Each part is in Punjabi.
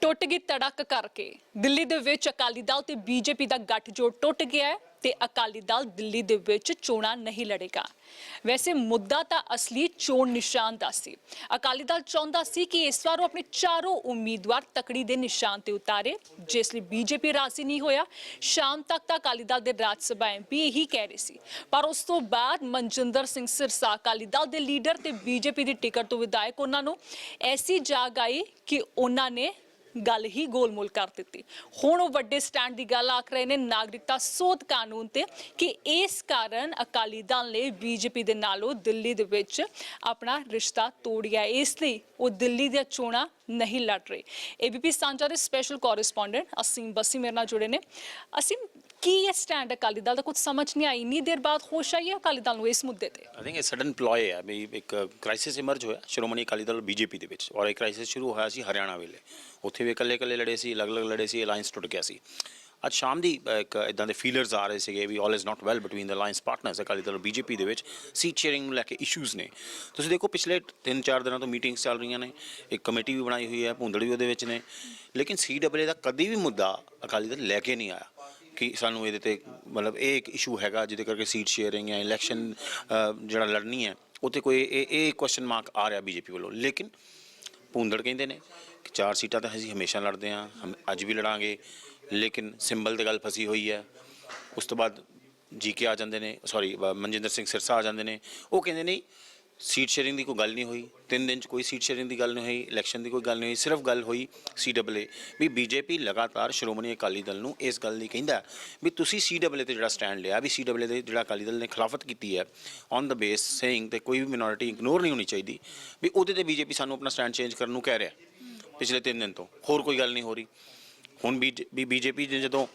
ਟੁੱਟ ਗਈ ਧੜਕ ਕਰਕੇ ਦਿੱਲੀ ਦੇ ਵਿੱਚ ਅਕਾਲੀ ਦਲ ਤੇ ਬੀਜੇਪੀ ਦਾ ਗੱਠਜੋੜ ਟੁੱਟ ਗਿਆ ਹੈ ਤੇ ਅਕਾਲੀ ਦਲ ਦਿੱਲੀ ਦੇ ਵਿੱਚ ਚੋਣਾਂ ਨਹੀਂ ਲੜੇਗਾ। ਵੈਸੇ ਮੁੱਦਾ ਤਾਂ ਅਸਲੀ ਚੋਣ ਨਿਸ਼ਾਨ ਦਾ ਸੀ। ਅਕਾਲੀ ਦਲ ਚਾਹੁੰਦਾ ਸੀ ਕਿ ਇਸ ਵਾਰ ਉਹ ਆਪਣੇ ਚਾਰੋਂ ਉਮੀਦਵਾਰ ਤਕੜੀ ਦੇ ਨਿਸ਼ਾਨ ਤੇ ਉਤਾਰੇ, ਜਿਸ ਲਈ ਬੀਜੇਪੀ ਰਾਜ਼ੀ ਨਹੀਂ ਹੋਇਆ। ਸ਼ਾਮ ਤੱਕ ਤਾਂ ਅਕਾਲੀ ਦਲ ਦੇ ਰਾਜ ਸਭਾ ਐਮਪੀ ਇਹੀ ਕਹਿ ਰਹੇ ਸੀ, ਪਰ ਉਸ ਤੋਂ ਬਾਅਦ ਮਨਜਿੰਦਰ ਸਿੰਘ ਸਿਰਸਾ ਅਕਾਲੀ ਦਲ ਦੇ ਲੀਡਰ ਤੇ ਬੀਜੇਪੀ ਦੀ ਟਿਕਟ ਤੋਂ ਵਿਧਾਇਕ ਉਹਨਾਂ ਨੂੰ ਐਸੀ ਜਾਗ ਆਈ ਕਿ ਉਹਨਾਂ ਨੇ ਗੱਲ ਹੀ ਗੋਲਮੋਲ ਕਰ ਦਿੱਤੀ। ਹੁਣ ਉਹ ਵੱਡੇ ਸਟੈਂਡ ਦੀ ਗੱਲ ਆਖ ਰਹੇ ਨੇ ਨਾਗਰਿਕਤਾ ਸੋਧ ਕਾਨੂੰਨ ਤੇ ਕਿ ਇਸ ਕਾਰਨ ਅਕਾਲੀ ਦਲ ਨੇ ਬੀਜੇਪੀ ਦੇ ਨਾਲੋਂ ਦਿੱਲੀ ਦੇ ਵਿੱਚ ਆਪਣਾ ਰਿਸ਼ਤਾ ਤੋੜਿਆ, ਇਸ ਲਈ ਉਹ ਦਿੱਲੀ ਦੀਆਂ ਚੋਣਾਂ ਨਹੀਂ ਲੜ ਰਹੇ। ABP ਸਾਂਝਾ ਦੇ ਸਪੈਸ਼ਲ ਕੋਰੈਸਪੋਂਡੈਂਟ ਅਸੀਮ ਬਸੀ ਮੇਰੇ ਨਾਲ ਜੁੜੇ ਨੇ। ਅਸੀਮ, ਕੀ ਇਹ ਸਟੈਂਡ ਅਕਾਲੀ ਦਲ ਦਾ ਕੁਝ ਸਮਝ ਨਹੀਂ ਆਈ, ਇੰਨੀ ਦੇਰ ਬਾਅਦ ਹੋਸ਼ ਆਈ ਹੈ ਅਕਾਲੀ ਦਲ ਨੂੰ ਇਸ ਮੁੱਦੇ ਤੇ? आई थिंक ये सडन प्लॉय है भी एक क्राइसिस इमर्ज होया श्रोमणी अकाली दल बीजेपी ਦੇ ਵਿੱਚ ਔਰ ਇਹ ਕ੍ਰਾਈਸਿਸ ਸ਼ੁਰੂ ਹੋਇਆ ਸੀ ਹਰਿਆਣਾ ਵੇਲੇ। ਉੱਥੇ ਵੀ ਇਕੱਲੇ ਲੜੇ ਸੀ, ਅਲੱਗ-ਅਲੱਗ ਲੜੇ ਸੀ, ਅਲਾਈਅੰਸ ਟੁੱਟ ਗਿਆ ਸੀ। ਅੱਜ ਸ਼ਾਮ ਦੀ ਇੱਕ ਇਦਾਂ ਦੇ ਫੀਲਰਸ ਆ ਰਹੇ ਸੀਗੇ ਵੀ all is not well between the alliance partners Akali Dal BJP ਦੇ ਵਿੱਚ ਸੀਟ ਸ਼ੇਅਰਿੰਗ ਨੂੰ ਲੈ ਕੇ ਇਸ਼ੂਜ਼ ਨੇ। ਤੁਸੀਂ ਦੇਖੋ ਪਿਛਲੇ 3-4 ਦਿਨਾਂ ਤੋਂ ਮੀਟਿੰਗਸ ਚੱਲ ਰਹੀਆਂ ਨੇ, ਇੱਕ ਕਮੇਟੀ ਵੀ ਬਣਾਈ ਹੋਈ ਹੈ, ਭੁੰਦੜ ਵੀ ਉਹਦੇ ਵਿੱਚ ਨੇ, ਲੇਕਿਨ CAA ਦਾ ਕਦੀ ਵੀ ਮੁੱਦਾ ਅਕਾਲੀ ਦਲ ਲੈ ਕੇ ਨਹੀਂ ਆਇਆ ਕਿ ਸਾਨੂੰ ਇਹਦੇ ਤੇ ਮਤਲਬ ਇਹ ਇੱਕ ਇਸ਼ੂ ਹੈਗਾ ਜਿਹਦੇ ਕਰਕੇ ਸੀਟ ਸ਼ੇਅਰਿੰਗ ਜਾਂ ਇਲੈਕਸ਼ਨ ਜਿਹੜਾ ਲੜਨੀ ਹੈ ਉੱਥੇ ਕੋਈ ਇਹ ਕੁਐਸਚਨ ਮਾਰਕ ਆ ਰਿਹਾ ਬੀਜੇਪੀ ਵੱਲੋਂ। ਲੇਕਿਨ ਭੁੰਦੜ ਕਹਿੰਦੇ ਨੇ ਕਿ 4 ਸੀਟਾਂ ਤਾਂ ਅਸੀਂ ਹਮੇਸ਼ਾ ਲੜਦੇ ਹਾਂ, ਅੱਜ ਵੀ ਲੜਾਂਗੇ, ਲੇਕਿਨ ਸਿੰਬਲ ਤੇ ਗੱਲ ਫਸੀ ਹੋਈ ਹੈ। ਉਸ ਤੋਂ ਬਾਅਦ GK ਆ ਜਾਂਦੇ ਨੇ, ਸੌਰੀ ਮਨਜਿੰਦਰ ਸਿੰਘ ਸਿਰਸਾ ਆ ਜਾਂਦੇ ਨੇ, ਉਹ ਕਹਿੰਦੇ ਨਹੀਂ ਸੀਟ ਸ਼ੇਅਰਿੰਗ ਦੀ ਕੋਈ ਗੱਲ ਨਹੀਂ ਹੋਈ, 3 ਦਿਨ 'ਚ ਕੋਈ ਸੀਟ ਸ਼ੇਅਰਿੰਗ ਦੀ ਗੱਲ ਨਹੀਂ ਹੋਈ, ਇਲੈਕਸ਼ਨ ਦੀ ਕੋਈ ਗੱਲ ਨਹੀਂ ਹੋਈ, ਸਿਰਫ ਗੱਲ ਹੋਈ CAA ਵੀ ਬੀਜੇਪੀ ਲਗਾਤਾਰ ਸ਼੍ਰੋਮਣੀ ਅਕਾਲੀ ਦਲ ਨੂੰ ਇਸ ਗੱਲ ਦੀ ਕਹਿੰਦਾ ਵੀ ਤੁਸੀਂ CAA ਤੇ ਜਿਹੜਾ ਸਟੈਂਡ ਲਿਆ ਵੀ CAA ਦੇ ਜਿਹੜਾ ਅਕਾਲੀ ਦਲ ਨੇ ਖਿਲਾਫਤ ਕੀਤੀ ਹੈ ਔਨ ਦ ਬੇਸ ਸੇਇੰਗ ਤੇ ਕੋਈ ਵੀ ਮਿਨੋਰਿਟੀ ਇਗਨੋਰ ਨਹੀਂ ਹੋਣੀ ਚਾਹੀਦੀ, ਵੀ ਉਹਦੇ ਤੇ ਬੀਜੇਪੀ ਸਾਨੂੰ ਆਪਣਾ ਸਟੈਂਡ ਚੇਂਜ ਕਰਨ ਨੂੰ ਕਹਿ ਰਿਹਾ ਪਿਛਲੇ 3 ਦਿਨ ਤੋਂ, ਹੋਰ ਕੋਈ ਗੱਲ ਨਹੀਂ ਹੋ ਰਹੀ। ਹੁਣ ਬੀਜੇਪੀ ਨੇ ਜਦੋਂ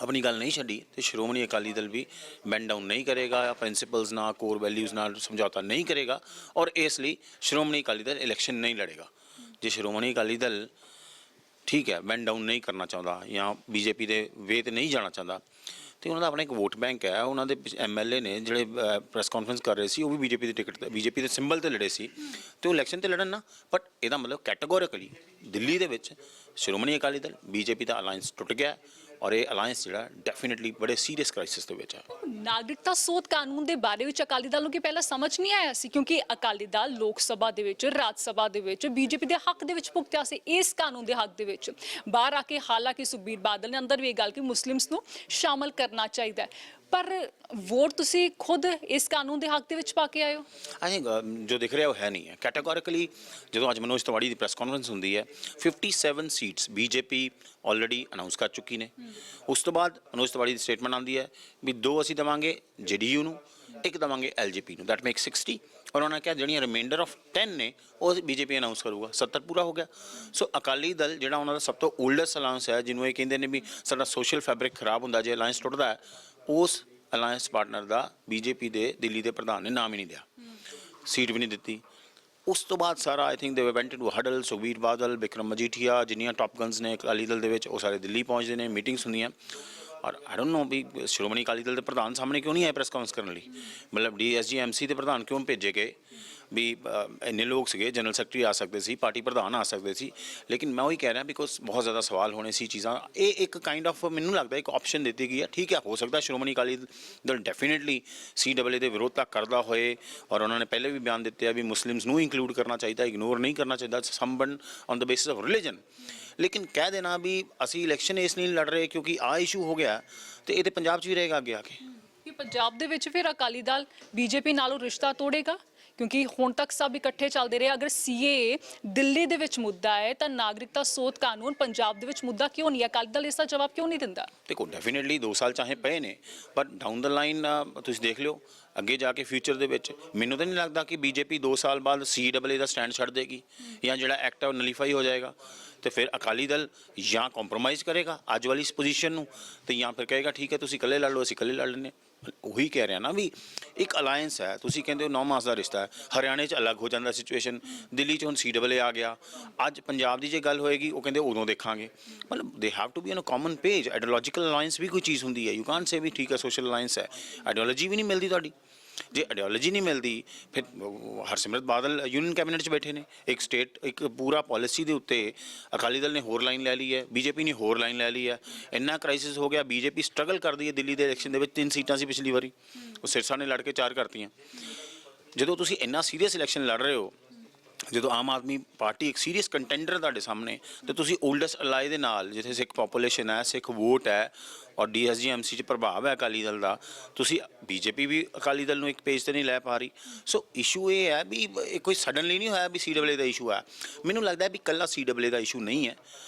ਆਪਣੀ ਗੱਲ ਨਹੀਂ ਛੱਡੀ ਤੇ ਸ਼੍ਰੋਮਣੀ ਅਕਾਲੀ ਦਲ ਵੀ ਬੈਂਡ ਡਾਊਨ ਨਹੀਂ ਕਰੇਗਾ, ਪ੍ਰਿੰਸੀਪਲਸ ਨਾਲ ਕੋਰ ਵੈਲਿਊਜ਼ ਨਾਲ ਸਮਝੌਤਾ ਨਹੀਂ ਕਰੇਗਾ ਔਰ ਇਸ ਲਈ ਸ਼੍ਰੋਮਣੀ ਅਕਾਲੀ ਦਲ ਇਲੈਕਸ਼ਨ ਨਹੀਂ ਲੜੇਗਾ। ਜੇ ਸ਼੍ਰੋਮਣੀ ਅਕਾਲੀ ਦਲ ਠੀਕ ਹੈ ਬੈਂਡ ਡਾਊਨ ਨਹੀਂ ਕਰਨਾ ਚਾਹੁੰਦਾ ਜਾਂ ਬੀਜੇਪੀ ਦੇ ਵੇ ਤੇ ਨਹੀਂ ਜਾਣਾ ਚਾਹੁੰਦਾ ਤੇ ਉਹਨਾਂ ਦਾ ਆਪਣਾ ਇੱਕ ਵੋਟ ਬੈਂਕ ਹੈ, ਉਹਨਾਂ ਦੇ MLA ਨੇ ਜਿਹੜੇ ਪ੍ਰੈਸ ਕਾਨਫਰੰਸ ਕਰ ਰਹੇ ਸੀ ਉਹ ਵੀ ਬੀਜੇਪੀ ਦੀ ਟਿਕਟ ਤੇ ਬੀਜੇਪੀ ਦੇ ਸਿੰਬਲ ਤੇ ਲੜੇ ਸੀ ਤੇ ਉਹ ਇਲੈਕਸ਼ਨ ਤੇ ਲੜਨ ਨਾ। ਬਟ ਇਹਦਾ ਮਤਲਬ ਕੈਟੇਗੋਰੀਕਲੀ ਦਿੱਲੀ ਦੇ ਵਿੱਚ ਸ਼੍ਰੋਮਣੀ ਅਕਾਲੀ ਦਲ ਬੀਜੇਪੀ ਦਾ ਅਲਾਈਅੰਸ ਟੁੱਟ ਗਿਆ ਔਰ ਇਹ ਅਲਾਈਅੰਸ ਜਿਹੜਾ ਡੈਫੀਨਿਟਲੀ ਬੜੇ ਸੀਰੀਅਸ ਕ੍ਰਾਈਸਿਸ ਦੇ ਵਿੱਚ ਹੈ। ਨਾਗਰਿਕਤਾ ਸੋਧ ਕਾਨੂੰਨ ਦੇ ਬਾਰੇ ਵਿੱਚ ਅਕਾਲੀ ਦਲ ਨੂੰ ਕੀ ਪਹਿਲਾਂ ਸਮਝ ਨਹੀਂ ਆਇਆ ਸੀ? ਕਿਉਂਕਿ ਅਕਾਲੀ ਦਲ ਲੋਕ ਸਭਾ ਦੇ ਵਿੱਚ, ਰਾਜ ਸਭਾ ਦੇ ਵਿੱਚ ਬੀਜੇਪੀ ਦੇ ਹੱਕ ਦੇ ਵਿੱਚ ਭੁਗਤਿਆ ਸੀ ਇਸ ਕਾਨੂੰਨ ਦੇ ਹੱਕ ਦੇ ਵਿੱਚ। ਬਾਹਰ ਆ ਕੇ ਹਾਲਾਂਕਿ ਸੁਖਬੀਰ ਬਾਦਲ ਨੇ ਅੰਦਰ ਵੀ ਇਹ ਗੱਲ ਕਿ ਮੁਸਲਿਮਸ ਨੂੰ ਸ਼ਾਮਲ ਕਰਨਾ ਚਾਹੀਦਾ ਹੈ, ਪਰ ਵੋਟ ਤੁਸੀਂ ਖੁਦ ਇਸ ਕਾਨੂੰਨ ਦੇ ਹੱਕ ਦੇ ਵਿੱਚ ਪਾ ਕੇ ਆਏ ਹੋ। ਆਈ ਜੋ ਦਿਖ ਰਿਹਾ ਉਹ ਹੈ ਨਹੀਂ ਹੈ ਕੈਟੇਗੋਰੀਕਲੀ। ਜਦੋਂ ਅੱਜ ਮਨੋਜ ਤਿਵਾੜੀ ਦੀ ਪ੍ਰੈਸ ਕਾਨਫਰੰਸ ਹੁੰਦੀ ਹੈ 57 ਸੀਟਸ ਬੀਜੇਪੀ ਆਲਰੇਡੀ ਅਨਾਊਂਸ ਕਰ ਚੁੱਕੀ ਨੇ। ਉਸ ਤੋਂ ਬਾਅਦ ਮਨੋਜ ਤਿਵਾੜੀ ਦੀ ਸਟੇਟਮੈਂਟ ਆਉਂਦੀ ਹੈ ਵੀ 2 ਅਸੀਂ ਦੇਵਾਂਗੇ JDU ਨੂੰ, 1 ਦੇਵਾਂਗੇ LJP ਨੂੰ, ਦੈਟ ਮੇਕ 60 ਔਰ ਉਹਨਾਂ ਨੇ ਕਿਹਾ ਜਿਹੜੀਆਂ ਰਿਮਾਈਂਡਰ ਆਫ 10 ਨੇ ਉਹ ਬੀਜੇਪੀ ਅਨਾਊਂਸ ਕਰੂਗਾ। 70 ਪੂਰਾ ਹੋ ਗਿਆ। ਸੋ ਅਕਾਲੀ ਦਲ ਜਿਹੜਾ ਉਹਨਾਂ ਦਾ ਸਭ ਤੋਂ ਓਲਡੈਸਟ ਅਲਾਇੰਸ ਹੈ, ਜਿਹਨੂੰ ਇਹ ਕਹਿੰਦੇ ਨੇ ਵੀ ਸਾਡਾ ਸੋਸ਼ਲ ਫੈਬਰਿਕ ਖਰਾਬ ਹੁੰਦਾ ਜੇ ਅਲਾਇੰਸ ਟੁੱਟਦਾ ਹੈ, ਉਸ ਅਲਾਇੰਸ ਪਾਰਟਨਰ ਦਾ ਬੀਜੇਪੀ ਦੇ ਦਿੱਲੀ ਦੇ ਪ੍ਰਧਾਨ ਨੇ ਨਾਮ ਹੀ ਨਹੀਂ ਦਿਆ, ਸੀਟ ਵੀ ਨਹੀਂ ਦਿੱਤੀ। ਉਸ ਤੋਂ ਬਾਅਦ ਸਾਰਾ I think they went into huddle, Sukhbir Badal, Bikram Majithia, ਜਿੰਨੀਆਂ ਟਾਪ ਗਨਸ ਨੇ ਅਕਾਲੀ ਦਲ ਦੇ ਵਿੱਚ ਉਹ ਸਾਰੇ ਦਿੱਲੀ ਪਹੁੰਚਦੇ ਨੇ, ਮੀਟਿੰਗਸ ਹੁੰਦੀਆਂ। ਔਰ ਆਈ ਡੋਂਟ ਨੋ ਵੀ ਸ਼੍ਰੋਮਣੀ ਅਕਾਲੀ ਦਲ ਦੇ ਪ੍ਰਧਾਨ ਸਾਹਮਣੇ ਕਿਉਂ ਨਹੀਂ ਆਏ ਪ੍ਰੈਸ ਕਾਨਫਰੰਸ ਕਰਨ ਲਈ, ਮਤਲਬ DSG MC ਦੇ ਪ੍ਰਧਾਨ ਕਿਉਂ ਭੇਜੇ ਗਏ ਵੀ ਇੰਨੇ ਲੋਕ ਸੀਗੇ, ਜਨਰਲ ਸੈਕਟਰੀ ਆ ਸਕਦੇ ਸੀ, ਪਾਰਟੀ ਪ੍ਰਧਾਨ ਆ ਸਕਦੇ ਸੀ, ਲੇਕਿਨ ਮੈਂ ਉਹੀ ਕਹਿ ਰਿਹਾ ਬਿਕੋਜ਼ ਬਹੁਤ ਜ਼ਿਆਦਾ ਸਵਾਲ ਹੋਣੇ ਸੀ ਚੀਜ਼ਾਂ। ਇਹ ਇੱਕ ਕਾਈਂਡ ਆਫ ਮੈਨੂੰ ਲੱਗਦਾ ਇੱਕ ਆਪਸ਼ਨ ਦਿੱਤੀ ਗਈ ਹੈ। ਠੀਕ ਹੈ, ਹੋ ਸਕਦਾ ਸ਼੍ਰੋਮਣੀ ਅਕਾਲੀ ਦਲ ਡੈਫੀਨਿਟਲੀ CAA ਦੇ ਵਿਰੋਧਤਾ ਕਰਦਾ ਹੋਏ ਔਰ ਉਹਨਾਂ ਨੇ ਪਹਿਲੇ ਵੀ ਬਿਆਨ ਦਿੱਤੇ ਆ ਵੀ ਮੁਸਲਿਮਸ ਨੂੰ ਇਨਕਲੂਡ ਕਰਨਾ ਚਾਹੀਦਾ, ਇਗਨੋਰ ਨਹੀਂ ਕਰਨਾ ਚਾਹੀਦਾ, ਸੰਬੰਧ on the basis of religion. ਲੇਕਿਨ ਕਹਿ ਦੇਣਾ ਵੀ ਅਸੀਂ ਇਲੈਕਸ਼ਨ ਇਸ ਲਈ ਲੜ ਰਹੇ ਕਿਉਂਕਿ ਆਹ ਇਸ਼ੂ ਹੋ ਗਿਆ ਤੇ ਇਹ ਤੇ ਪੰਜਾਬ 'ਚ ਵੀ ਰਹੇਗਾ ਅੱਗੇ ਆ ਕੇ। ਕਿ ਪੰਜਾਬ ਦੇ ਵਿੱਚ ਫਿਰ ਅਕਾਲੀ ਦਲ ਬੀਜੇਪੀ ਨਾਲੋਂ ਰਿਸ਼ਤਾ ਤੋੜੇਗਾ? ਕਿਉਂਕਿ ਹੁਣ ਤੱਕ ਸਭ ਇਕੱਠੇ ਚੱਲਦੇ ਰਹੇ। ਅਗਰ CAA ਦਿੱਲੀ ਦੇ ਵਿੱਚ ਮੁੱਦਾ ਹੈ ਤਾਂ ਨਾਗਰਿਕਤਾ ਸੋਧ ਕਾਨੂੰਨ ਪੰਜਾਬ ਦੇ ਵਿੱਚ ਮੁੱਦਾ ਕਿਉਂ ਨਹੀਂ? ਅਕਾਲੀ ਦਲ ਇਸ ਦਾ ਜਵਾਬ ਕਿਉਂ ਨਹੀਂ ਦਿੰਦਾ? ਦੇਖੋ ਡੈਫੀਨਿਟਲੀ 2 ਸਾਲ ਚਾਹੇ ਪਏ ਨੇ, ਪਰ ਡਾਊਨ ਦ ਲਾਈਨ ਤੁਸੀਂ ਦੇਖ ਲਿਓ ਅੱਗੇ ਜਾ ਕੇ ਫਿਊਚਰ ਦੇ ਵਿੱਚ ਮੈਨੂੰ ਤਾਂ ਨਹੀਂ ਲੱਗਦਾ ਕਿ ਬੀਜੇਪੀ 2 ਸਾਲ ਬਾਅਦ CAA ਦਾ ਸਟੈਂਡ ਛੱਡ ਦੇਗੀ ਜਾਂ ਜਿਹੜਾ ਐਕਟ ਹੈ ਉਹ ਨਲੀਫਾਈ ਹੋ ਜਾਏਗਾ ਤੇ ਫਿਰ ਅਕਾਲੀ ਦਲ ਜਾਂ ਕੰਪਰੋਮਾਈਜ਼ ਕਰੇਗਾ ਅੱਜ ਵਾਲੀ ਇਸ ਪੋਜੀਸ਼ਨ ਨੂੰ ਤੇ ਜਾਂ ਫਿਰ ਕਹੇਗਾ ਠੀਕ ਹੈ ਤੁਸੀਂ ਇਕੱਲੇ ਲੜ ਲਓ, ਅਸੀਂ ਇਕੱਲੇ ਲੜ ਲੈਂਦੇ। ਉਹੀ ਕਹਿ ਰਿਹਾ ਨਾ ਵੀ ਇੱਕ ਅਲਾਇੰਸ ਹੈ, ਤੁਸੀਂ ਕਹਿੰਦੇ ਹੋ 9 ਮਾਸ ਦਾ ਰਿਸ਼ਤਾ ਹੈ, ਹਰਿਆਣੇ 'ਚ ਅਲੱਗ ਹੋ ਜਾਂਦਾ ਸਿਚੁਏਸ਼ਨ, ਦਿੱਲੀ 'ਚ ਹੁਣ CAA ਆ ਗਿਆ, ਅੱਜ ਪੰਜਾਬ ਦੀ ਜੇ ਗੱਲ ਹੋਏਗੀ ਉਹ ਕਹਿੰਦੇ ਉਦੋਂ ਦੇਖਾਂਗੇ। ਮਤਲਬ they have to be on a common page. Ideological alliance ਵੀ ਕੋਈ ਚੀਜ਼ ਹੁੰਦੀ ਹੈ, ਯੂ ਕਾਂਟ ਸੇ ਵੀ ਠੀਕ ਹੈ ਸੋਸ਼ਲ ਅਲਾਇੰਸ ਹੈ, ਆਈਡੀਓਲੋਜੀ ਵੀ ਨਹੀਂ ਮਿਲਦੀ ਤੁਹਾਡੀ। ਜੇ ਆਈਡੀਓਲੋਜੀ ਨਹੀਂ ਮਿਲਦੀ ਫਿਰ ਹਰਸਿਮਰਤ ਬਾਦਲ ਯੂਨੀਅਨ ਕੈਬਨਿਟ 'ਚ ਬੈਠੇ ਨੇ, ਇੱਕ ਸਟੇਟ ਇੱਕ ਪੂਰਾ ਪਾਲਿਸੀ ਦੇ ਉੱਤੇ ਅਕਾਲੀ ਦਲ ਨੇ ਹੋਰ ਲਾਈਨ ਲੈ ਲਈ ਹੈ, ਬੀਜੇਪੀ ਨੇ ਹੋਰ ਲਾਈਨ ਲੈ ਲਈ ਹੈ। ਇੰਨਾ ਕ੍ਰਾਈਸਿਸ ਹੋ ਗਿਆ, ਬੀਜੇਪੀ ਸਟਰਗਲ ਕਰਦੀ ਹੈ ਦਿੱਲੀ ਦੇ ਇਲੈਕਸ਼ਨ ਦੇ ਵਿੱਚ, 3 ਸੀਟਾਂ ਸੀ ਪਿਛਲੀ ਵਾਰੀ, ਉਹ ਸਿਰਸਾ ਨੇ ਲੜ ਕੇ 4 ਕਰਤੀਆਂ। ਜਦੋਂ ਤੁਸੀਂ ਇੰਨਾ ਸੀਰੀਅਸ ਇਲੈਕਸ਼ਨ ਲੜ ਰਹੇ ਹੋ, ਜਦੋਂ ਆਮ ਆਦਮੀ ਪਾਰਟੀ ਇੱਕ ਸੀਰੀਅਸ ਕੰਟੈਂਡਰ ਤੁਹਾਡੇ ਸਾਹਮਣੇ, ਤੇ ਤੁਸੀਂ ਓਲਡੈਸਟ ਅਲਾਈ ਦੇ ਨਾਲ, ਜਿੱਥੇ ਸਿੱਖ ਪਾਪੂਲੇਸ਼ਨ ਹੈ, ਸਿੱਖ ਵੋਟ ਹੈ ਔਰ DSG-MC 'ਚ ਪ੍ਰਭਾਵ ਹੈ ਅਕਾਲੀ ਦਲ ਦਾ, ਤੁਸੀਂ ਬੀਜੇਪੀ ਵੀ ਅਕਾਲੀ ਦਲ ਨੂੰ ਇੱਕ ਪੇਜ ਤੇ ਨਹੀਂ ਲੈ ਪਾ ਰਹੀ। ਸੋ ਇਸ਼ੂ ਇਹ ਹੈ ਵੀ ਇਹ ਕੋਈ ਸਡਨਲੀ ਨਹੀਂ ਹੋਇਆ ਵੀ CAA ਦਾ ਇਸ਼ੂ ਹੈ। ਮੈਨੂੰ ਲੱਗਦਾ ਵੀ ਇਕੱਲਾ CAA ਦਾ ਇਸ਼ੂ ਨਹੀਂ ਹੈ,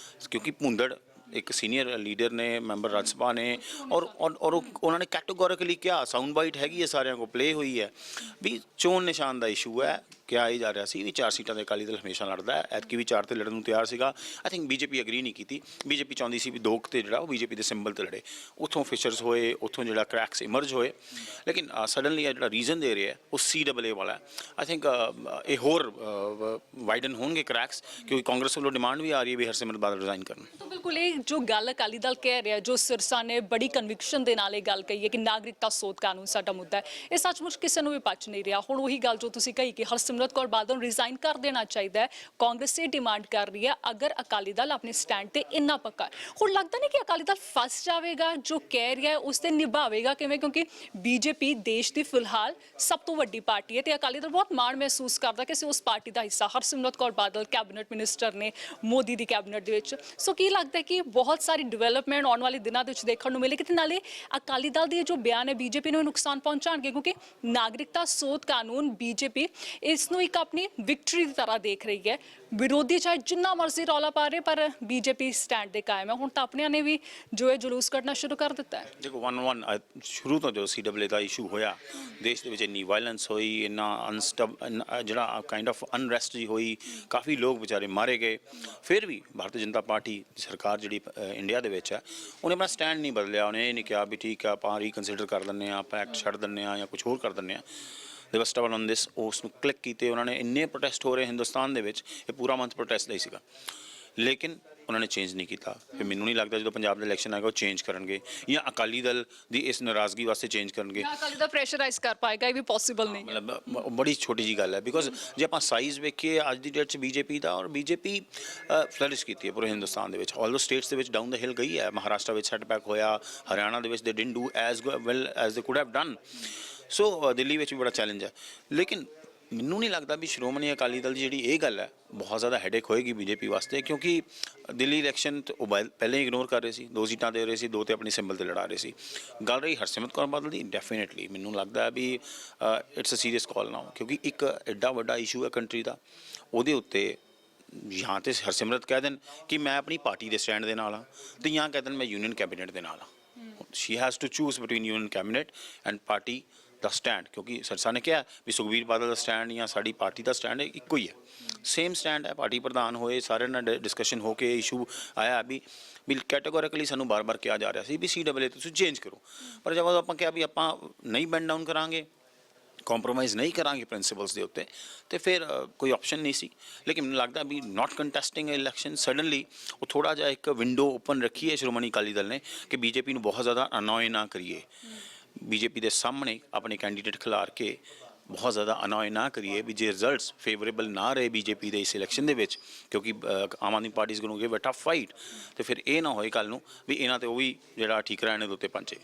ਕਿਉਂਕਿ ਭੁੰਦੜ ਇੱਕ ਸੀਨੀਅਰ ਲੀਡਰ ਨੇ, ਮੈਂਬਰ ਰਾਜ ਸਭਾ ਨੇ, ਔਰ ਉਹਨਾਂ ਨੇ ਕੈਟੇਗੋਰੀਕਲੀ ਕਿਹਾ, ਸਾਊਂਡ ਬਾਈਟ ਹੈਗੀ ਹੈ ਸਾਰਿਆਂ ਕੋਲ ਪਲੇ ਹੋਈ ਹੈ, ਵੀ ਚੋਣ ਨਿਸ਼ਾਨ ਦਾ ਇਸ਼ੂ ਹੈ। ਕਿਹਾ ਹੀ ਜਾ ਰਿਹਾ ਸੀ ਵੀ 4 ਸੀਟਾਂ ਦੇ ਅਕਾਲੀ ਦਲ ਹਮੇਸ਼ਾ ਲੜਦਾ ਹੈ, ਐਤਕੀ ਵੀ 4 ਤੇ ਲੜਨ ਨੂੰ ਤਿਆਰ ਸੀਗਾ। ਆਈ ਥਿੰਕ ਬੀਜੇਪੀ ਅਗਰੀ ਨਹੀਂ ਕੀਤੀ, ਬੀਜੇਪੀ ਚਾਹੁੰਦੀ ਸੀ ਵੀ 2 ਤੇ ਜਿਹੜਾ ਉਹ ਬੀਜੇਪੀ ਦੇ ਸਿੰਬਲ ਤੇ ਲੜੇ, ਉੱਥੋਂ ਫਿਸ਼ਰਸ ਹੋਏ, ਉੱਥੋਂ ਜਿਹੜਾ ਕ੍ਰੈਕਸ ਇਮਰਜ ਹੋਏ। ਲੇਕਿਨ ਸਡਨਲੀ ਜਿਹੜਾ ਰੀਜ਼ਨ ਦੇ ਰਿਹਾ ਉਹ CAA ਵਾਲਾ। ਆਈ ਥਿੰਕ ਇਹ ਹੋਰ ਵਾਈਡਨ ਹੋਣਗੇ ਕ੍ਰੈਕਸ, ਕਿਉਂਕਿ ਕਾਂਗਰਸ ਵੱਲੋਂ ਡਿਮਾਂਡ ਵੀ ਆ ਰਹੀ ਹੈ ਵੀ ਹਰਸਿਮਰਤ ਬਾਦਲ ਰਿਜ਼ਾਈਨ ਕਰਨ। ਤਾਂ ਬਿਲਕੁਲ ਇਹ ਜੋ ਗੱਲ ਅਕਾਲੀ ਦਲ ਕਹਿ ਰਿਹਾ, ਜੋ ਸਿਰਸਾ ਨੇ ਬੜੀ ਕਨਵਿਕਸ਼ਨ ਦੇ ਨਾਲ ਇਹ ਗੱਲ ਕਹੀ ਹੈ ਕਿ ਨਾਗਰਿਕਤਾ ਸੋਧ ਕਾਨੂੰਨ ਸਾਡਾ ਮੁੱਦਾ ਹੈ, ਇਹ ਸੱਚਮੁੱਚ ਕਿਸੇ ਨੂੰ ਵੀ ਪਚ ਨਹੀਂ ਰਿਹਾ। ਹੁਣ ਉਹੀ ਗੱਲ ਜੋ ਤੁਸੀਂ ਕਹੀ ਕਿ ਹਰਸਿਮਰਤ ਕੌਰ ਬਾਦਲ ਨੂੰ ਰਿਜ਼ਾਈਨ ਕਰ ਦੇਣਾ ਚਾਹੀਦਾ ਹੈ, ਕਾਂਗਰਸ ਇਹ ਡਿਮਾਂਡ ਕਰ ਰਹੀ ਹੈ, ਅਗਰ ਅਕਾਲੀ ਦਲ ਆਪਣੇ ਸਟੈਂਡ ਤੇ ਇੰਨਾ ਪੱਕਾ ਹੈ। ਹੁਣ ਲੱਗਦਾ ਨਹੀਂ ਕਿ ਅਕਾਲੀ ਦਲ ਫਸ ਜਾਵੇਗਾ, ਜੋ ਕਹਿ ਰਿਹਾ ਹੈ ਉਸ ਤੇ ਨਿਭਾਵੇਗਾ ਕਿਵੇਂ, ਕਿਉਂਕਿ ਬੀਜੇਪੀ ਦੇਸ਼ ਦੀ ਫਿਲਹਾਲ ਸਭ ਤੋਂ ਵੱਡੀ ਪਾਰਟੀ ਹੈ ਤੇ ਅਕਾਲੀ ਦਲ ਬਹੁਤ ਮਾਣ ਮਹਿਸੂਸ ਕਰਦਾ ਕਿ ਅਸੀਂ ਉਸ ਪਾਰਟੀ ਦਾ ਹਿੱਸਾ। ਹਰਸਿਮਰਤ ਕੌਰ ਬਾਦਲ ਕੈਬਨਿਟ ਮਿਨਿਸਟਰ ਨੇ ਮੋਦੀ ਦੀ ਕੈਬਨਿਟ ਦੇ ਵਿੱਚ। ਸੋ ਕੀ ਲੱਗਦਾ ਹੈ ਕਿ ਬਹੁਤ ਸਾਰੀ ਡਿਵੈਲਪਮੈਂਟ ਆਉਣ ਵਾਲੇ ਦਿਨਾਂ ਦੇ ਵਿੱਚ ਦੇਖਣ ਨੂੰ ਮਿਲੇਗੀ, ਤੇ ਨਾਲੇ ਅਕਾਲੀ ਦਲ ਦੇ ਜੋ ਬਿਆਨ ਹੈ ਬੀਜੇਪੀ ਨੂੰ ਨੁਕਸਾਨ ਪਹੁੰਚਾਉਣਗੇ, ਕਿਉਂਕਿ ਨਾਗਰਿਕਤਾ ਸੋਧ ਕਾਨੂੰਨ ਬੀਜੇਪੀ ਇਸ ਨੂੰ ਇੱਕ ਆਪਣੀ ਵਿਕਟਰੀ ਦੀ ਤਰ੍ਹਾਂ ਦੇਖ ਰਹੀ ਹੈ। ਵਿਰੋਧੀ ਚਾਹੇ ਜਿੰਨਾ ਮਰਜ਼ੀ ਰੌਲਾ ਪਾ ਰਹੇ, ਪਰ ਬੀਜੇਪੀ ਸਟੈਂਡ ਦੇ ਕਾਇਮ ਹੈ। ਹੁਣ ਤਾਂ ਆਪਣਿਆਂ ਨੇ ਵੀ ਜੋ ਇਹ ਜਲੂਸ ਕੱਢਣਾ ਸ਼ੁਰੂ ਕਰ ਦਿੱਤਾ ਹੈ। ਦੇਖੋ 1 ਸ਼ੁਰੂ ਤੋਂ ਜੋ CAA ਦਾ ਇਸ਼ੂ ਹੋਇਆ, ਦੇਸ਼ ਦੇ ਵਿੱਚ ਇੰਨੀ ਵਾਇਲੈਂਸ ਹੋਈ, ਇੰਨਾ ਜਿਹੜਾ ਕਾਈਂਡ ਆਫ ਅਨਰੈਸਟ ਜੀ ਹੋਈ, ਕਾਫੀ ਲੋਕ ਵਿਚਾਰੇ ਮਾਰੇ ਗਏ। ਫਿਰ ਵੀ ਭਾਰਤੀ ਜਨਤਾ ਪਾਰਟੀ ਸਰਕਾਰ ਜਿਹੜੀ ਇੰਡੀਆ ਦੇ ਵਿੱਚ ਹੈ, ਉਹਨੇ ਆਪਣਾ ਸਟੈਂਡ ਨਹੀਂ ਬਦਲਿਆ। ਉਹਨੇ ਇਹ ਨਹੀਂ ਕਿਹਾ ਵੀ ਠੀਕ ਆ ਆਪਾਂ ਰੀਕਨਸੀਡਰ ਕਰ ਦਿੰਦੇ ਹਾਂ, ਆਪਾਂ ਐਕਟ ਛੱਡ ਦਿੰਦੇ ਹਾਂ ਜਾਂ ਕੁਝ ਹੋਰ ਕਰ ਦਿੰਦੇ ਹਾਂ। ਦੇ ਵਰ ਸਟਬਨ ਔਨ ਦਿਸ, ਉਸ ਨੂੰ ਕਲਿੱਕ ਕੀਤੇ ਉਹਨਾਂ ਨੇ। ਇੰਨੇ ਪ੍ਰੋਟੈਸਟ ਹੋ ਰਹੇ ਹਿੰਦੁਸਤਾਨ ਦੇ ਵਿੱਚ, ਇਹ ਪੂਰਾ ਮੰਥ ਪ੍ਰੋਟੈਸਟ ਦਾ ਹੀ ਸੀਗਾ, ਲੇਕਿਨ ਉਹਨਾਂ ਨੇ ਚੇਂਜ ਨਹੀਂ ਕੀਤਾ। ਫਿਰ ਮੈਨੂੰ ਨਹੀਂ ਲੱਗਦਾ ਜਦੋਂ ਪੰਜਾਬ ਦਾ ਇਲੈਕਸ਼ਨ ਆਏਗਾ ਉਹ ਚੇਂਜ ਕਰਨਗੇ, ਜਾਂ ਅਕਾਲੀ ਦਲ ਦੀ ਇਸ ਨਾਰਾਜ਼ਗੀ ਵਾਸਤੇ ਚੇਂਜ ਕਰਨਗੇ। ਅਕਾਲੀ ਦਲ ਪ੍ਰੈਸ਼ਰਾਈਜ਼ ਕਰ ਪਾਏਗਾ, ਇਹ ਵੀ ਪੋਸੀਬਲ ਨਹੀਂ। ਮਤਲਬ ਬੜੀ ਛੋਟੀ ਜੀ ਗੱਲ ਹੈ, ਬਿਕੋਜ਼ ਜੇ ਆਪਾਂ ਸਾਈਜ਼ ਵੇਖੀਏ ਅੱਜ ਦੀ ਡੇਟ 'ਚ ਬੀਜੇਪੀ ਦਾ, ਔਰ ਬੀਜੇਪੀ ਫਲਰਿਸ਼ ਕੀਤੀ ਹੈ ਪੂਰੇ ਹਿੰਦੁਸਤਾਨ ਦੇ ਵਿੱਚ। ਆਲਦੋ ਸਟੇਟਸ ਦੇ ਵਿੱਚ ਡਾਊਨ ਦਾ ਹਿਲ ਗਈ ਹੈ, ਮਹਾਰਾਸ਼ਟਰ ਵਿੱਚ ਸੈਟਬੈਕ ਹੋਇਆ, ਹਰਿਆਣਾ ਦੇ ਵਿੱਚ ਦੇ didn't do as well as ਦੇ ਕੁਡ ਹੈਵ ਡਨ। ਸੋ ਦਿੱਲੀ ਵਿੱਚ ਵੀ ਬੜਾ ਚੈਲੰਜ ਹੈ, ਲੇਕਿਨ ਮੈਨੂੰ ਨਹੀਂ ਲੱਗਦਾ ਵੀ ਸ਼੍ਰੋਮਣੀ ਅਕਾਲੀ ਦਲ ਦੀ ਜਿਹੜੀ ਇਹ ਗੱਲ ਹੈ ਬਹੁਤ ਜ਼ਿਆਦਾ ਹੈਡੇਕ ਹੋਏਗੀ ਬੀਜੇਪੀ ਵਾਸਤੇ, ਕਿਉਂਕਿ ਦਿੱਲੀ ਇਲੈਕਸ਼ਨ ਉਹ ਪਹਿਲਾਂ ਹੀ ਇਗਨੋਰ ਕਰ ਰਹੇ ਸੀ, 2 ਸੀਟਾਂ ਦੇ ਰਹੇ ਸੀ, 2 ਤੇ ਆਪਣੀ ਸਿੰਬਲ ਤੇ ਲੜਾ ਰਹੇ ਸੀ। ਗੱਲ ਰਹੀ ਹਰਸਿਮਰਤ ਕੌਰ ਬਾਦਲ ਦੀ, ਡੈਫੀਨੇਟਲੀ ਮੈਨੂੰ ਲੱਗਦਾ ਵੀ ਇਟਸ ਅ ਸੀਰੀਅਸ ਕਾਲ ਨਾਓ, ਕਿਉਂਕਿ ਇੱਕ ਐਡਾ ਵੱਡਾ ਇਸ਼ੂ ਹੈ ਕੰਟਰੀ ਦਾ, ਉਹਦੇ ਉੱਤੇ ਜਾਂ ਤੇ ਹਰਸਿਮਰਤ ਕਹਿ ਦੇਣ ਕਿ ਮੈਂ ਆਪਣੀ ਪਾਰਟੀ ਦੇ ਸਟੈਂਡ ਦੇ ਨਾਲ ਹਾਂ, ਤੇ ਜਾਂ ਕਹਿ ਦੇਣ ਮੈਂ ਯੂਨੀਅਨ ਕੈਬਨਿਟ ਦੇ ਨਾਲ ਹਾਂ। She has to choose between union cabinet and party ਦਾ ਸਟੈਂਡ, ਕਿਉਂਕਿ ਸਰਸਾ ਨੇ ਕਿਹਾ ਵੀ ਸੁਖਬੀਰ ਬਾਦਲ ਦਾ ਸਟੈਂਡ ਜਾਂ ਸਾਡੀ ਪਾਰਟੀ ਦਾ ਸਟੈਂਡ ਇੱਕੋ ਹੀ ਹੈ, ਸੇਮ ਸਟੈਂਡ ਹੈ। ਪਾਰਟੀ ਪ੍ਰਧਾਨ ਹੋਏ, ਸਾਰਿਆਂ ਨਾਲ ਡਿਸਕਸ਼ਨ ਹੋ ਕੇ ਇਸ਼ੂ ਆਇਆ ਵੀ ਕੈਟੇਗੋਰੀਕਲੀ ਸਾਨੂੰ ਬਾਰ-ਬਾਰ ਕਿਹਾ ਜਾ ਰਿਹਾ ਸੀ ਵੀ CAA ਤੁਸੀਂ ਚੇਂਜ ਕਰੋ, ਪਰ ਜਦੋਂ ਆਪਾਂ ਕਿਹਾ ਵੀ ਆਪਾਂ ਨਹੀਂ ਬੈਂਡ ਡਾਊਨ ਕਰਾਂਗੇ, ਕੰਪਰੋਮਾਈਜ਼ ਨਹੀਂ ਕਰਾਂਗੇ ਪ੍ਰਿੰਸੀਪਲਸ ਦੇ ਉੱਤੇ, ਤੇ ਫਿਰ ਕੋਈ ਆਪਸ਼ਨ ਨਹੀਂ ਸੀ। ਲੇਕਿਨ ਮੈਨੂੰ ਲੱਗਦਾ ਵੀ ਨਾਟ ਕੰਟੈਸਟਿੰਗ ਇਲੈਕਸ਼ਨ ਸਡਨਲੀ ਉਹ ਥੋੜ੍ਹਾ ਜਿਹਾ ਇੱਕ ਵਿੰਡੋ ਓਪਨ ਰੱਖੀ ਹੈ ਸ਼੍ਰੋਮਣੀ ਅਕਾਲੀ ਦਲ ਨੇ ਕਿ ਬੀਜੇਪੀ ਨੂੰ ਬਹੁਤ ਜ਼ਿਆਦਾ ਅਨੋਏ ਨਾ ਕਰੀਏ, ਬੀਜੇਪੀ ਦੇ ਸਾਹਮਣੇ ਆਪਣੇ ਕੈਂਡੀਡੇਟ ਖਿਲਾਰ ਕੇ ਬਹੁਤ ਜ਼ਿਆਦਾ ਅਨੋਏ ਨਾ ਕਰੀਏ, ਵੀ ਜੇ ਰਿਜ਼ਲਟਸ ਫੇਵਰੇਬਲ ਨਾ ਰਹੇ ਬੀਜੇਪੀ ਦੇ ਇਸ ਇਲੈਕਸ਼ਨ ਦੇ ਵਿੱਚ, ਕਿਉਂਕਿ ਆਮ ਆਦਮੀ ਪਾਰਟੀ ਇਸ ਨੂੰ ਗਿਵ ਅ ਟਫ ਫਾਈਟ, ਤੇ ਫਿਰ ਇਹ ਨਾ ਹੋਏ ਕੱਲ੍ਹ ਨੂੰ ਵੀ ਇਹਨਾਂ ਤੇ ਉਹ ਵੀ ਜਿਹੜਾ ਠੀਕ ਰਹਿਣੇ ਦੇ ਉੱਤੇ ਪੰਚੇ।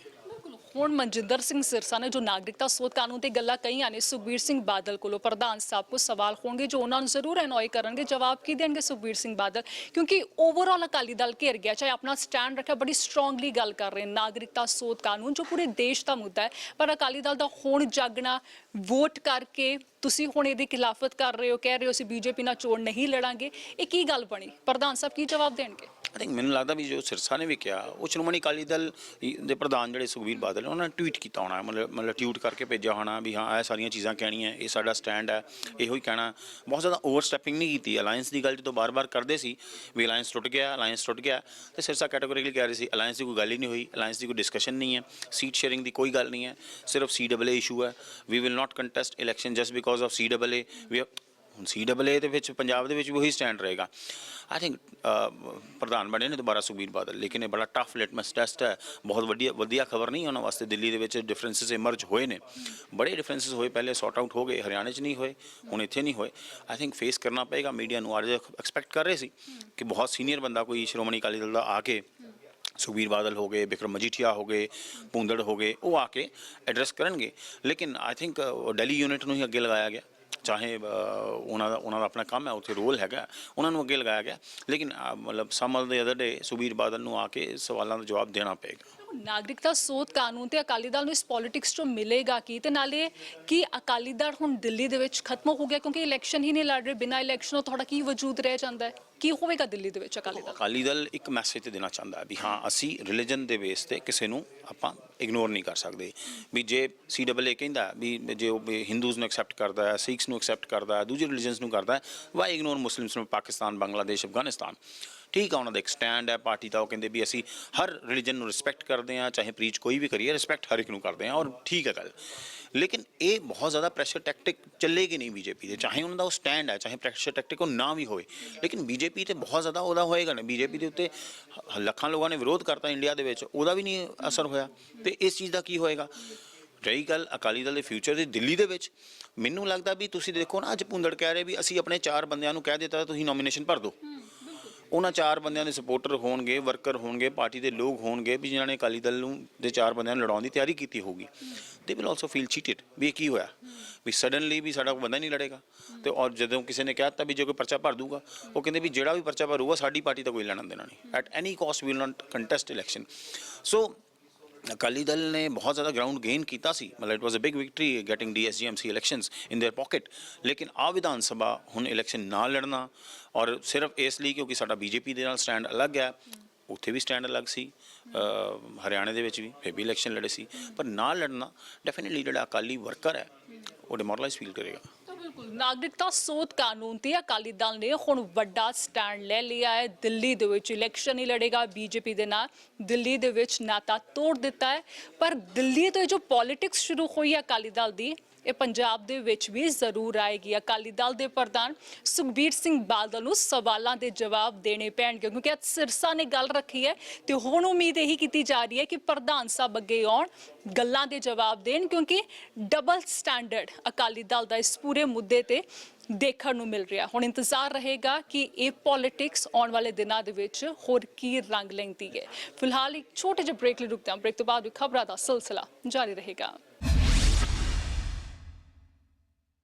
ਹੁਣ ਮਨਜਿੰਦਰ ਸਿੰਘ ਸਿਰਸਾ ਨੇ ਜੋ ਨਾਗਰਿਕਤਾ ਸੋਧ ਕਾਨੂੰਨ ਤੇ ਗੱਲਾਂ ਕਹੀਆਂ ਨੇ, ਸੁਖਬੀਰ ਸਿੰਘ ਬਾਦਲ ਕੋਲੋਂ ਪ੍ਰਧਾਨ ਸਾਹਿਬ ਕੋਲ ਸਵਾਲ ਹੋਣਗੇ ਜੋ ਉਹਨਾਂ ਨੂੰ ਜ਼ਰੂਰ ਅਨੋਏ ਕਰਨਗੇ। ਜਵਾਬ ਕੀ ਦੇਣਗੇ ਸੁਖਬੀਰ ਸਿੰਘ ਬਾਦਲ, ਕਿਉਂਕਿ ਓਵਰਆਲ ਅਕਾਲੀ ਦਲ ਘਿਰ ਗਿਆ, ਚਾਹੇ ਆਪਣਾ ਸਟੈਂਡ ਰੱਖਿਆ, ਬੜੀ ਸਟਰੋਂਗਲੀ ਗੱਲ ਕਰ ਰਹੇ ਨਾਗਰਿਕਤਾ ਸੋਧ ਕਾਨੂੰਨ ਜੋ ਪੂਰੇ ਦੇਸ਼ ਦਾ ਮੁੱਦਾ ਹੈ, ਪਰ ਅਕਾਲੀ ਦਲ ਦਾ ਹੁਣ ਜਾਗਣਾ, ਵੋਟ ਕਰਕੇ ਤੁਸੀਂ ਹੁਣ ਇਹਦੀ ਖਿਲਾਫਤ ਕਰ ਰਹੇ ਹੋ, ਕਹਿ ਰਹੇ ਹੋ ਅਸੀਂ ਬੀਜੇਪੀ ਨਾਲ ਚੋਣ ਨਹੀਂ ਲੜਾਂਗੇ, ਇਹ ਕੀ ਗੱਲ ਬਣੀ? ਪ੍ਰਧਾਨ ਸਾਹਿਬ ਕੀ ਜਵਾਬ ਦੇਣਗੇ? ਆਈ ਥਿੰਕ ਮੈਨੂੰ ਲੱਗਦਾ ਵੀ ਜੋ ਸਿਰਸਾ ਨੇ ਵੀ ਕਿਹਾ, ਉਹ ਸ਼੍ਰੋਮਣੀ ਅਕਾਲੀ ਦਲ ਦੇ ਪ੍ਰਧਾਨ ਜਿਹੜੇ ਸੁਖਬੀਰ ਬਾਦਲ ਉਹਨਾਂ ਨੇ ਟਵੀਟ ਕੀਤਾ ਹੋਣਾ, ਮਤਲਬ ਟਵੀਟ ਕਰਕੇ ਭੇਜਿਆ ਹੋਣਾ ਵੀ ਹਾਂ ਇਹ ਸਾਰੀਆਂ ਚੀਜ਼ਾਂ ਕਹਿਣੀਆਂ, ਇਹ ਸਾਡਾ ਸਟੈਂਡ ਹੈ, ਇਹੋ ਹੀ ਕਹਿਣਾ। ਬਹੁਤ ਜ਼ਿਆਦਾ ਓਵਰ ਸਟੈਪਿੰਗ ਨਹੀਂ ਕੀਤੀ। ਅਲਾਇੰਸ ਦੀ ਗੱਲ ਜਦੋਂ ਬਾਰ-ਬਾਰ ਕਰਦੇ ਸੀ ਵੀ ਅਲਾਇੰਸ ਟੁੱਟ ਗਿਆ, ਤੇ ਸਿਰਸਾ ਕੈਟੇਗੋਰੀਕਲੀ ਕਹਿ ਰਹੇ ਸੀ ਅਲਾਇੰਸ ਦੀ ਕੋਈ ਗੱਲ ਹੀ ਨਹੀਂ ਹੋਈ, ਅਲਾਇੰਸ ਦੀ ਕੋਈ ਡਿਸਕਸ਼ਨ ਨਹੀਂ ਹੈ, ਸੀਟ ਸ਼ੇਅਰਿੰਗ ਦੀ ਕੋਈ ਗੱਲ ਨਹੀਂ ਹੈ, ਸਿਰਫ CAA ਇਸ਼ੂ ਹੈ। We will not contest election just because of CAA। ਹੁਣ CAA ਦੇ ਵਿੱਚ ਪੰਜਾਬ ਦੇ ਵਿੱਚ ਵੀ ਉਹੀ ਸਟੈਂਡ ਰਹੇਗਾ। ਆਈ ਥਿੰਕ ਪ੍ਰਧਾਨ ਬਣੇ ਨੇ ਦੁਬਾਰਾ ਸੁਖਬੀਰ ਬਾਦਲ, ਲੇਕਿਨ ਇਹ ਬੜਾ ਟਫ ਲਿਟਮਸ ਟੈਸਟ ਹੈ। ਬਹੁਤ ਵਧੀਆ ਖਬਰ ਨਹੀਂ ਉਹਨਾਂ ਵਾਸਤੇ। ਦਿੱਲੀ ਦੇ ਵਿੱਚ ਡਿਫਰੈਂਸਿਸ ਇਮਰਜ ਹੋਏ ਨੇ, ਬੜੇ ਡਿਫਰੈਂਸਿਸ ਹੋਏ, ਪਹਿਲੇ ਸੌਟ ਆਊਟ ਹੋ ਗਏ, ਹਰਿਆਣੇ 'ਚ ਨਹੀਂ ਹੋਏ, ਹੁਣ ਇੱਥੇ ਨਹੀਂ ਹੋਏ। ਆਈ ਥਿੰਕ ਫੇਸ ਕਰਨਾ ਪਏਗਾ ਮੀਡੀਆ ਨੂੰ। ਅੱਜ ਐਕਸਪੈਕਟ ਕਰ ਰਹੇ ਸੀ ਕਿ ਬਹੁਤ ਸੀਨੀਅਰ ਬੰਦਾ ਕੋਈ ਸ਼੍ਰੋਮਣੀ ਅਕਾਲੀ ਦਲ ਦਾ ਆ ਕੇ, ਸੁਖਬੀਰ ਬਾਦਲ ਹੋ ਗਏ, ਬਿਕਰਮ ਮਜੀਠੀਆ ਹੋ ਗਏ, ਭੂੰਦੜ ਹੋ ਗਏ, ਉਹ ਆ ਕੇ ਐਡਰੈਸ ਕਰਨਗੇ। ਲੇਕਿਨ ਆਈ ਥਿੰਕ ਦਿੱਲੀ ਯੂਨਿਟ ਨੂੰ ਹੀ ਅੱਗੇ ਲਗਾਇਆ ਗਿਆ। ਚਾਹੇ ਉਹਨਾਂ ਦਾ ਆਪਣਾ ਕੰਮ ਹੈ, ਉੱਥੇ ਰੋਲ ਹੈਗਾ, ਉਹਨਾਂ ਨੂੰ ਅੱਗੇ ਲਗਾਇਆ ਗਿਆ। ਲੇਕਿਨ ਮਤਲਬ ਸਮ ਆਫ ਦ ਅਦਰ ਡੇ ਸੁਖਬੀਰ ਬਾਦਲ ਨੂੰ ਆ ਕੇ ਸਵਾਲਾਂ ਦਾ ਜਵਾਬ ਦੇਣਾ ਪਏਗਾ। ਨਾਗਰਿਕਤਾ ਸੋਧ ਕਾਨੂੰਨ ਤੇ ਅਕਾਲੀ ਦਲ ਨੂੰ ਇਸ ਪੋਲਿਟਿਕਸ ਚੋਂ ਮਿਲੇਗਾ ਕੀ, ਤੇ ਨਾਲੇ ਕੀ ਅਕਾਲੀ ਦਲ ਹੁਣ ਦਿੱਲੀ ਦੇ ਵਿੱਚ ਖਤਮ ਹੋ ਗਿਆ ਕਿਉਂਕਿ ਇਲੈਕਸ਼ਨ ਹੀ ਨਹੀਂ ਲੜ ਰਹੇ? ਬਿਨਾਂ ਇਲੈਕਸ਼ਨੋਂ ਤੁਹਾਡਾ ਕੀ ਵਜੂਦ ਰਹਿ ਜਾਂਦਾ ਹੈ? ਕੀ ਹੋਵੇਗਾ ਦਿੱਲੀ ਦੇ ਵਿੱਚ ਅਕਾਲੀ ਦਲ? ਅਕਾਲੀ ਦਲ ਇੱਕ ਮੈਸੇਜ ਦੇਣਾ ਚਾਹੁੰਦਾ ਹੈ ਵੀ ਹਾਂ, ਅਸੀਂ ਰਿਲੀਜਨ ਦੇ ਬੇਸ ਤੇ ਕਿਸੇ ਨੂੰ ਆਪਾਂ ਇਗਨੋਰ ਨਹੀਂ ਕਰ ਸਕਦੇ। ਵੀ ਜੇ CAA ਕਹਿੰਦਾ ਵੀ ਜੇ ਉਹ ਹਿੰਦੂਜ਼ ਨੂੰ ਐਕਸੈਪਟ ਕਰਦਾ ਹੈ, ਸਿੱਖਸ ਨੂੰ ਐਕਸੈਪਟ ਕਰਦਾ ਹੈ, ਦੂਜੇ ਰਿਲੀਜਨਸ ਨੂੰ ਕਰਦਾ ਹੈ, ਵਾਈ ਇਗਨੋਰ ਮੁਸਲਿਮਸ ਨੂੰ? ਪਾਕਿਸਤਾਨ, ਬੰਗਲਾਦੇਸ਼, ਅਫਗਾਨਿਸਤਾਨ, ਠੀਕ ਆ, ਉਹਨਾਂ ਦਾ ਇੱਕ ਸਟੈਂਡ ਹੈ ਪਾਰਟੀ ਦਾ। ਉਹ ਕਹਿੰਦੇ ਵੀ ਅਸੀਂ ਹਰ ਰਿਲੀਜਨ ਨੂੰ ਰਿਸਪੈਕਟ ਕਰਦੇ ਹਾਂ, ਚਾਹੇ ਪ੍ਰੀਚ ਕੋਈ ਵੀ ਕਰੀਏ, ਰਿਸਪੈਕਟ ਹਰ ਇੱਕ ਨੂੰ ਕਰਦੇ ਹਾਂ, ਔਰ ਠੀਕ ਹੈ ਗੱਲ। ਲੇਕਿਨ ਇਹ ਬਹੁਤ ਜ਼ਿਆਦਾ ਪ੍ਰੈਸ਼ਰ ਟੈਕਟਿਕ ਚੱਲੇਗੀ ਨਹੀਂ BJP ਦੇ, ਚਾਹੇ ਉਹਨਾਂ ਦਾ ਉਹ ਸਟੈਂਡ ਹੈ, ਚਾਹੇ ਪ੍ਰੈਸ਼ਰ ਟੈਕਟਿਕ ਉਹ ਨਾ ਵੀ ਹੋਵੇ। ਲੇਕਿਨ BJP ਤੇ ਬਹੁਤ ਜ਼ਿਆਦਾ ਉਹਦਾ ਹੋਏਗਾ ਨਾ। BJP ਦੇ ਉੱਤੇ ਲੱਖਾਂ ਲੋਕਾਂ ਨੇ ਵਿਰੋਧ ਕਰਤਾ ਇੰਡੀਆ ਦੇ ਵਿੱਚ, ਉਹਦਾ ਵੀ ਨਹੀਂ ਅਸਰ ਹੋਇਆ। ਤੇ ਇਸ ਚੀਜ਼ ਦਾ ਕੀ ਹੋਏਗਾ? ਰਹੀ ਗੱਲ ਅਕਾਲੀ ਦਲ ਦੇ ਫਿਊਚਰ ਦੀ ਦਿੱਲੀ ਦੇ ਵਿੱਚ, ਮੈਨੂੰ ਲੱਗਦਾ ਵੀ ਤੁਸੀਂ ਦੇਖੋ ਨਾ, ਅੱਜ ਭੁੰਦੜ ਕਹਿ ਰਹੇ ਵੀ ਅਸੀਂ ਆਪਣੇ 4 ਬੰਦਿਆਂ ਨੂੰ ਕਹਿ ਦਿੱਤਾ ਤੁਸੀਂ ਨੋਮੀਨੇਸ਼ਨ ਭਰ ਦਿਓ। ਉਹਨਾਂ 4 ਬੰਦਿਆਂ ਦੇ ਸਪੋਰਟਰ ਹੋਣਗੇ, ਵਰਕਰ ਹੋਣਗੇ, ਪਾਰਟੀ ਦੇ ਲੋਕ ਹੋਣਗੇ ਵੀ ਜਿਨ੍ਹਾਂ ਨੇ ਅਕਾਲੀ ਦਲ ਨੂੰ ਦੇ 4 ਬੰਦਿਆਂ ਨੂੰ ਲੜਾਉਣ ਦੀ ਤਿਆਰੀ ਕੀਤੀ ਹੋਊਗੀ। ਦੇ ਵਿਲ ਆਲਸੋ ਫੀਲ ਚੀਟਡ ਵੀ ਇਹ ਕੀ ਹੋਇਆ, ਵੀ ਸਡਨਲੀ ਵੀ ਸਾਡਾ ਕੋਈ ਬੰਦਾ ਨਹੀਂ ਲੜੇਗਾ। ਤੇ ਔਰ ਜਦੋਂ ਕਿਸੇ ਨੇ ਕਹਿ ਦਿੱਤਾ ਵੀ ਜੇ ਕੋਈ ਪਰਚਾ ਭਰ ਦੂਗਾ, ਉਹ ਕਹਿੰਦੇ ਵੀ ਜਿਹੜਾ ਵੀ ਪਰਚਾ ਭਰੂਗਾ ਸਾਡੀ ਪਾਰਟੀ ਦਾ ਕੋਈ ਲੈਣਾ ਦੇਣਾ ਨਹੀਂ। At any cost we will not contest election. So Akali Dal ਨੇ ਬਹੁਤ ਜ਼ਿਆਦਾ ਗਰਾਊਂਡ ਗੇਨ ਕੀਤਾ ਸੀ, ਮਤਲਬ it was a big victory getting DSGMC elections in their pocket. ਲੇਕਿਨ ਆ ਵਿਧਾਨ ਸਭਾ ਹੁਣ ਇਲੈਕਸ਼ਨ ਨਾ ਲੜਨਾ, ਔਰ ਸਿਰਫ ਇਸ ਲਈ ਕਿਉਂਕਿ ਸਾਡਾ BJP ਦੇ ਨਾਲ ਸਟੈਂਡ ਅਲੱਗ ਹੈ, ਉੱਥੇ ਵੀ ਸਟੈਂਡ ਅਲੱਗ ਸੀ, ਹਰਿਆਣੇ ਦੇ ਵਿੱਚ ਵੀ ਫਿਰ ਵੀ ਇਲੈਕਸ਼ਨ ਲੜੇ ਸੀ, ਪਰ ਨਾ ਲੜਨਾ ਡੈਫੀਨਿਟਲੀ ਜਿਹੜਾ ਅਕਾਲੀ ਵਰਕਰ ਹੈ ਉਹ ਡਿਮੋਰਲਾਈਜ਼ ਫੀਲ ਕਰੇਗਾ। ਨਾਗਰਿਕਤਾ ਸੋਧ ਕਾਨੂੰਨ ਤੇ ਅਕਾਲੀ ਦਲ ਨੇ ਹੁਣ ਵੱਡਾ ਸਟੈਂਡ ਲੈ ਲਿਆ ਹੈ। ਦਿੱਲੀ ਦੇ ਵਿੱਚ ਇਲੈਕਸ਼ਨ ਹੀ ਲੜੇਗਾ BJP ਦੇ ਨਾਲ। ਦਿੱਲੀ ਦੇ ਵਿੱਚ ਨਾਤਾ ਤੋੜ ਦਿੱਤਾ ਹੈ, ਪਰ ਦਿੱਲੀ ਤੋਂ ਜੋ ਪੋਲਿਟਿਕਸ ਸ਼ੁਰੂ ਹੋਈ ਹੈ ਅਕਾਲੀ ਦਲ ਦੀ, ਇਹ ਪੰਜਾਬ ਦੇ ਵਿੱਚ ਵੀ ਜ਼ਰੂਰ ਆਏਗੀ। ਅਕਾਲੀ ਦਲ ਦੇ ਪ੍ਰਧਾਨ ਸੁਖਬੀਰ ਸਿੰਘ ਬਾਦਲ ਨੂੰ ਸਵਾਲਾਂ ਦੇ ਜਵਾਬ ਦੇਣੇ ਪੈਣਗੇ, ਕਿਉਂਕਿ ਅੱਜ ਸਿਰਸਾ ਨੇ ਗੱਲ ਰੱਖੀ ਹੈ ਤੇ ਹੁਣ ਉਮੀਦ ਇਹੀ ਕੀਤੀ ਜਾ ਰਹੀ ਹੈ ਕਿ ਪ੍ਰਧਾਨ ਸਾਹਿਬ ਅੱਗੇ ਆਉਣ, ਗੱਲਾਂ ਦੇ ਜਵਾਬ ਦੇਣ, ਕਿਉਂਕਿ ਡਬਲ ਸਟੈਂਡਰਡ ਅਕਾਲੀ ਦਲ ਦਾ ਇਸ ਪੂਰੇ ਮੁੱਦੇ ਤੇ ਦੇਖਣ ਨੂੰ ਮਿਲ ਰਿਹਾ। ਹੁਣ ਇੰਤਜ਼ਾਰ ਰਹੇਗਾ ਕਿ ਇਹ ਪੋਲਿਟਿਕਸ ਆਉਣ ਵਾਲੇ ਦਿਨਾਂ ਦੇ ਵਿੱਚ ਹੋਰ ਕੀ ਰੰਗ ਲੈਂਦੀ ਹੈ। ਫਿਲਹਾਲ ਇੱਕ ਛੋਟੇ ਜਿਹੇ ਬ੍ਰੇਕ ਲਈ ਰੁਕਦੇ ਹਾਂ। ਬ੍ਰੇਕ ਤੋਂ ਬਾਅਦ ਖਬਰਾਂ ਦਾ ਸਿਲਸਿਲਾ ਜਾਰੀ ਰਹੇਗਾ।